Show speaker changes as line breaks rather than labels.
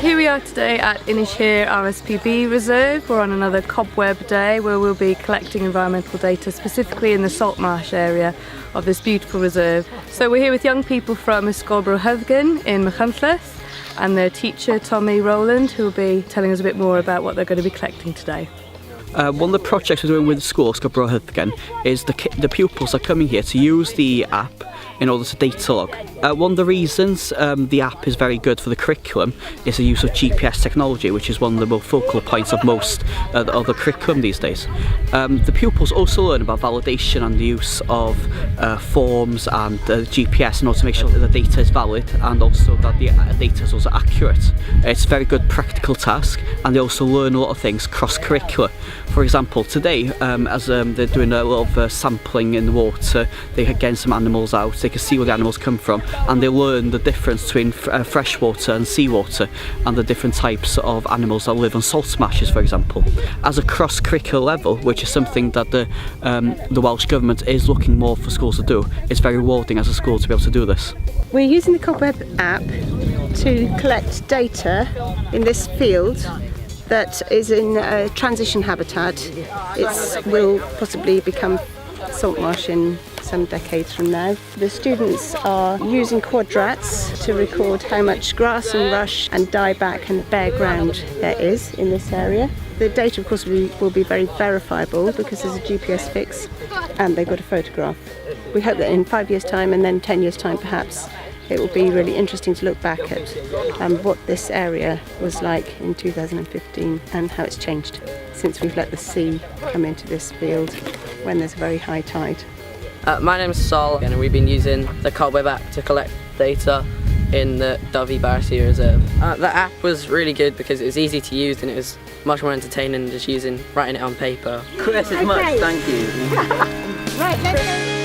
Here we are today at Ynyshir Rspb Reserve. We're on another Cobweb day where we'll be collecting environmental data specifically in the saltmarsh area of this beautiful reserve. So we're here with young people from Rspb in Machynlleth and their teacher Tommy Rowland, who will be telling us a bit more about what they're going to be collecting today.
One of the projects we're doing with the school, Cobweb, is the pupils are coming here to use the app in order to data log. One of the reasons the app is very good for the curriculum is the use of GPS technology, which is one of the more focal points of most of the curriculum these days. The pupils also learn about validation and the use of forms and GPS in order to make sure that the data is valid and also that the data is also accurate. It's a very good practical task, and they also learn a lot of things cross-curricular. For example, today, as they're doing a lot of sampling in the water, they get some animals out, they can see where the animals come from, and they learn the difference between freshwater and seawater and the different types of animals that live on salt marshes, for example. As a cross-curricular level, which is something that the Welsh Government is looking more for schools to do, it's very rewarding as a school to be able to do this.
We're using the Cobweb app to collect data in this field that is in a transition habitat. It will possibly become salt marsh in some decades from now. The students are using quadrats to record how much grass and rush and dieback and bare ground there is in this area. The data, of course, will be very verifiable because there's a GPS fix and they've got a photograph. We hope that in 5 years' time and then 10 years' time perhaps, it will be really interesting to look back at what this area was like in 2015 and how it's changed since we've let the sea come into this field when there's a very high tide.
My name is Sol and we've been using the Cobweb app to collect data in the Dyfi Barcy Reserve. The app was really good because it was easy to use and it was much more entertaining than just writing it on paper.
Chris, as much, thank you.
Right, let's go.